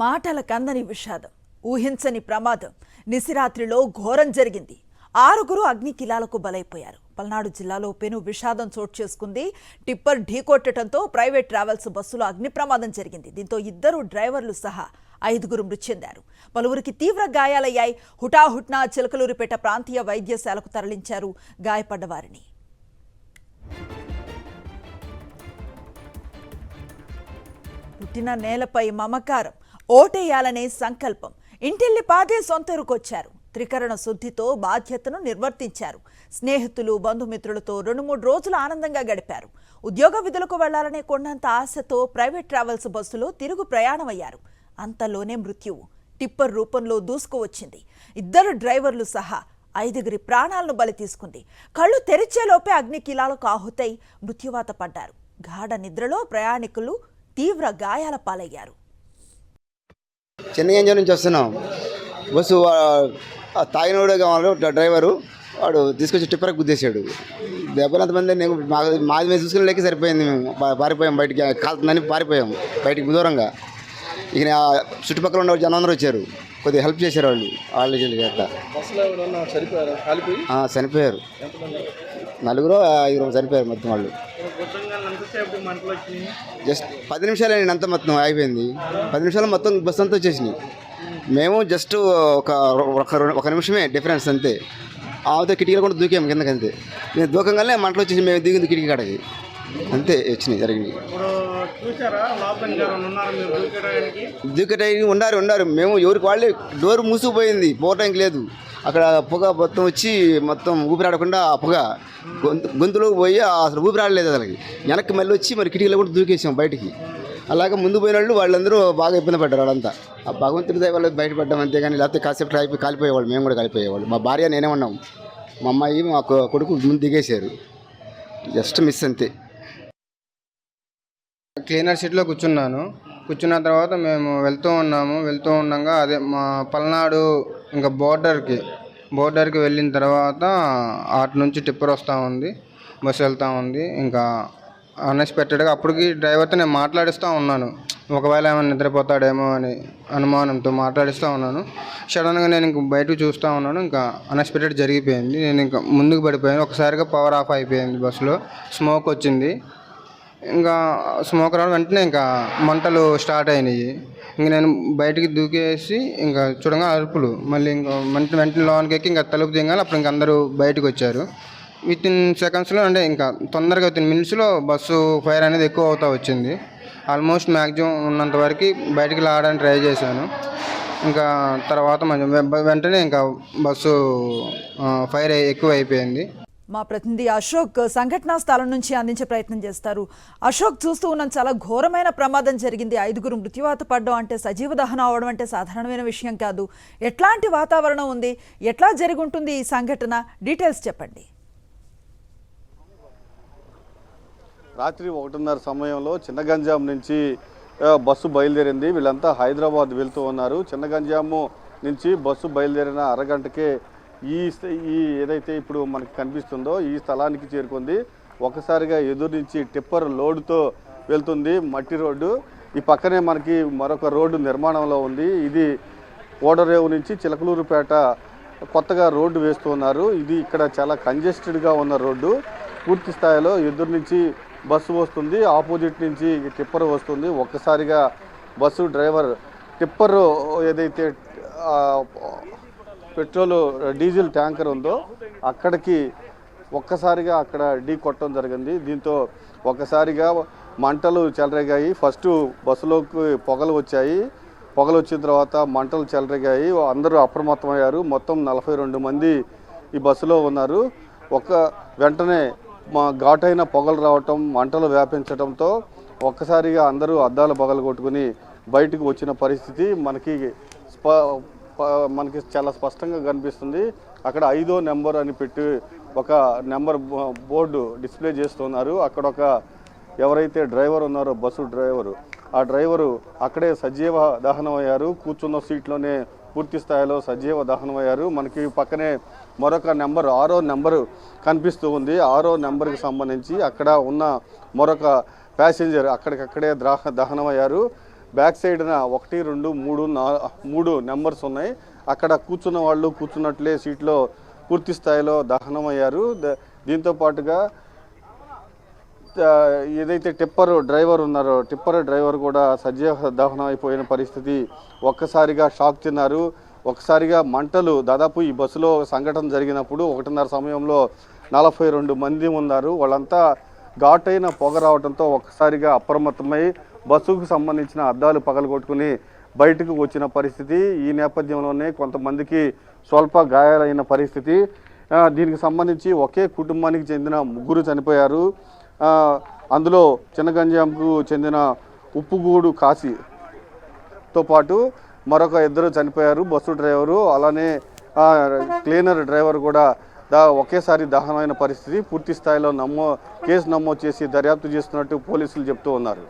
మాటల కందని విషాదం, ఊహించని ప్రమాదం. నిశిరాత్రిలో ఘోరం జరిగింది. 6 అగ్నికిలాలకు బలైపోయారు. పల్నాడు జిల్లాలో పెను విషాదం చోటు చేసుకుంది. టిప్పర్ ఢీకొట్టడంతో ప్రైవేట్ ట్రావెల్స్ బస్సులో అగ్ని ప్రమాదం జరిగింది. దీంతో 2 డ్రైవర్లు సహా 5 మృతి చెందారు. పలువురికి తీవ్ర గాయాలయ్యాయి. హుటాహుట్నా చిలకలూరిపేట ప్రాంతీయ వైద్యశాలకు తరలించారు గాయపడ్డ వారిని. పుట్టిన నేలపై మమకారం, ఓటేయాలనే సంకల్పం. ఇంటిల్లిపాదే సొంతూరుకొచ్చారు. త్రికరణ శుద్ధితో బాధ్యతను నిర్వర్తించారు. స్నేహితులు, బంధుమిత్రులతో 2-3 రోజులు ఆనందంగా గడిపారు. ఉద్యోగ విధులకు వెళ్లాలనే కొండంత ఆశతో ప్రైవేట్ ట్రావెల్స్ బస్సులో తిరుగు ప్రయాణమయ్యారు. అంతలోనే మృత్యువు టిప్పర్ రూపంలో దూసుకువచ్చింది. 2 డ్రైవర్లు సహా 5 ప్రాణాలను బలి తీసుకుంది. కళ్ళు తెరిచేలోపే అగ్నికిలాలకు ఆహుతై మృత్యువాత పడ్డారు. గాఢ నిద్రలో ప్రయాణికులు తీవ్ర గాయాల పాలయ్యారు. చెన్నై నుంచి వస్తున్నాం. బస్సు తాగినోడు కావాలి డ్రైవరు, వాడు తీసుకొచ్చి టిప్పర్కి గుద్దేశాడు. దెబ్బలు అంతమంది నేను మాది మీద చూసుకుని లేక సరిపోయింది. మేము పారిపోయాం, బయటికి కాలుతుందని పారిపోయాం బయటికి దూరంగా. ఇక చుట్టుపక్కల ఉన్న జనం అందరూ వచ్చారు, కొద్దిగా హెల్ప్ చేశారు వాళ్ళు అట్లా. చనిపోయారు 4-5 చనిపోయారు మొత్తం. వాళ్ళు జస్ట్ 10 నిమిషాలు అంతా మొత్తం అయిపోయింది. 10 నిమిషాలు మొత్తం బస్సు అంతా వచ్చేసినాయి. మేము జస్ట్ ఒక నిమిషమే డిఫరెన్స్ అంతే. ఆమెతో కిటికీలు కూడా దూకాము కిందకంతే. నేను దూకంగానే మంటలు వచ్చేసి మేము దిగింది కిటికీ కాడకి అంతే వచ్చినాయి జరిగినాయి. దూకేటానికి ఉన్నారు. మేము ఎవరికి వాళ్ళే డోర్ మూసుకుపోయింది, పోవటానికి లేదు. అక్కడ పొగ మొత్తం వచ్చి మొత్తం ఊపిరాడకుండా ఆ పొగ గొంతులోకి పోయి అసలు ఊపిరాడలేదు. అసలుకి వెనక్కి మళ్ళీ వచ్చి మరి కిటికీలో కూడా దూకేసాం బయటికి. అలాగే ముందు పోయిన వాళ్ళందరూ బాగా ఇబ్బంది పడ్డారు. వాళ్ళంతా ఆ భగవంతుడి దయ వాళ్ళు బయటపడ్డాం అంతేగాని లేకపోతే కాసేపు కాలిపోయేవాళ్ళు. మేము కూడా కాలిపోయేవాళ్ళు. మా భార్య నేనే ఉన్నాం. మా అమ్మాయి మా కొడుకు ముందు దిగేశారు. జస్ట్ మిస్ అంతే. క్లీనర్ సీట్లో కూర్చున్న తర్వాత మేము వెళ్తూ ఉండగా అదే మా పల్నాడు ఇంకా బోర్డర్కి వెళ్ళిన తర్వాత అటు నుంచి టిప్పర్ వస్తూ ఉంది, బస్సు వెళ్తూ ఉంది. ఇంకా అన్ఎక్స్పెక్టెడ్గా అప్పటికి డ్రైవర్తో నేను మాట్లాడిస్తూ ఉన్నాను, ఒకవేళ ఏమైనా నిద్రపోతాడేమో అని అనుమానంతో మాట్లాడిస్తూ ఉన్నాను. సడన్గా నేను ఇంక బయటకు చూస్తూ ఉన్నాను. ఇంకా అన్ఎక్స్పెక్టెడ్ జరిగిపోయింది. నేను ఇంకా ముందుకు పడిపోయాను. ఒకసారిగా పవర్ ఆఫ్ అయిపోయింది. బస్సులో స్మోక్ వచ్చింది. ఇంకా స్మోక్ రావడం వెంటనే ఇంకా మంటలు స్టార్ట్ అయినాయి. ఇంక నేను బయటికి దూకేసి ఇంకా చూడంగా అరుపులు, మళ్ళీ ఇంకా వెంటనే లోనికి ఎక్కి ఇంకా తలుపు దిగాలి. అప్పుడు ఇంక అందరూ బయటకు వచ్చారు. వితిన్ సెకండ్స్లో అంటే ఇంకా తొందరగా వితిన్ మినిట్స్లో బస్సు ఫైర్ అనేది ఎక్కువ అవుతూ వచ్చింది. ఆల్మోస్ట్ మ్యాక్సిమం ఉన్నంత వరకు బయటికి లాగడానికి ట్రై చేశాను. ఇంకా తర్వాత వెంటనే ఇంకా బస్సు ఫైర్ ఎక్కువ అయిపోయింది. మా ప్రతినిధి అశోక్ సంఘటనా స్థలం నుంచి అందించే ప్రయత్నం చేస్తారు. అశోక్, చూస్తూ ఉన్నాం, చాలా ఘోరమైన ప్రమాదం జరిగింది. 5 మృత్యువాత పడ్డం అంటే, సజీవ దహనం అవడం అంటే సాధారణమైన విషయం కాదు. ఎట్లాంటి వాతావరణం ఉంది, ఎట్లా జరిగి ఉంటుంది ఈ సంఘటన, డీటెయిల్స్ చెప్పండి. రాత్రి 1:30 సమయంలో చిన్నగంజాం నుంచి బస్సు బయలుదేరింది. వీళ్ళంతా హైదరాబాద్ వెళ్తూ ఉన్నారు. చిన్నగంజాము నుంచి బస్సు బయలుదేరిన అరగంటకే ఈ ఏదైతే ఇప్పుడు మనకి కనిపిస్తుందో ఈ స్థలానికి చేరుకుంది. ఒకసారిగా ఎదురు నుంచి టిప్పర్ లోడుతో వెళ్తుంది, మట్టి రోడ్డు. ఈ పక్కనే మనకి మరొక రోడ్డు నిర్మాణంలో ఉంది. ఇది ఓడరేవు నుంచి చిలకలూరుపేట కొత్తగా రోడ్డు వేస్తున్నారు. ఇది ఇక్కడ చాలా కంజెస్టెడ్గా ఉన్న రోడ్డు. పూర్తి స్థాయిలో ఎదురు నుంచి బస్సు వస్తుంది, ఆపోజిట్ నుంచి టిప్పర్ వస్తుంది. ఒక్కసారిగా బస్సు డ్రైవర్ టిప్పర్ ఏదైతే పెట్రోల్ డీజిల్ ట్యాంకర్ ఉందో అక్కడికి ఒక్కసారిగా అక్కడ ఢీ కొట్టడం జరిగింది. దీంతో ఒక్కసారిగా మంటలు చెలరేగాయి. ఫస్ట్ బస్సులోకి పొగలు వచ్చిన తర్వాత మంటలు చెలరేగాయి. అందరూ అప్రమత్తమయ్యారు. మొత్తం 42 మంది ఈ బస్సులో ఉన్నారు. వెంటనే ఘాటైన పొగలు రావటం, మంటలు వ్యాపించడంతో ఒక్కసారిగా అందరూ అద్దాలు పగలు కొట్టుకుని బయటకు వచ్చిన పరిస్థితి మనకి చాలా స్పష్టంగా కనిపిస్తుంది. అక్కడ 5వ నెంబర్ అని పెట్టి ఒక నెంబర్ బోర్డు డిస్ప్లే చేస్తున్నారు. అక్కడ ఎవరైతే డ్రైవర్ ఉన్నారో బస్సు డ్రైవరు, ఆ డ్రైవరు అక్కడే సజీవ దహనం అయ్యారు. కూర్చున్న సీట్లోనే పూర్తి స్థాయిలో సజీవ దహనం అయ్యారు. మనకి పక్కనే మరొక నెంబర్ 6వ నెంబరు కనిపిస్తూ ఉంది. 6వ నెంబర్కి సంబంధించి అక్కడ ఉన్న మరొక ప్యాసింజర్ అక్కడికక్కడే దహనం అయ్యారు. బ్యాక్ సైడ్న 1, 2, 3, 3 నెంబర్స్ ఉన్నాయి. అక్కడ కూర్చున్న వాళ్ళు కూర్చున్నట్లే సీట్లో పూర్తి స్థాయిలో దహనమయ్యారు. దీంతో పాటుగా ఏదైతే టిప్పర్ డ్రైవర్ ఉన్నారో టిప్పర్ డ్రైవర్ కూడా సజీవ దహనం అయిపోయిన పరిస్థితి. ఒక్కసారిగా షాక్ తిన్నారు. ఒకసారిగా మంటలు దాదాపు ఈ బస్సులో సంఘటన జరిగినప్పుడు 1:30 సమయంలో 42 మంది ఉన్నారు. వాళ్ళంతా ఘాటైన పొగ రావడంతో ఒక్కసారిగా అప్రమత్తమై బస్సుకు సంబంధించిన అద్దాలు పగలగొట్టుకుని బయటకు వచ్చిన పరిస్థితి. ఈ నేపథ్యంలోనే కొంతమందికి స్వల్ప గాయాలైన పరిస్థితి. దీనికి సంబంధించి ఒకే కుటుంబానికి చెందిన 3 చనిపోయారు. అందులో చిన్నగంజాంకు చెందిన ఉప్పుగూడు కాశీతో పాటు మరొక 2 చనిపోయారు. బస్సు డ్రైవరు అలానే క్లీనర్ డ్రైవర్ కూడా ఒకేసారి దహనమైన పరిస్థితి. పూర్తి స్థాయిలో కేసు నమోదు చేసి దర్యాప్తు చేస్తున్నట్టు పోలీసులు చెప్తూ ఉన్నారు.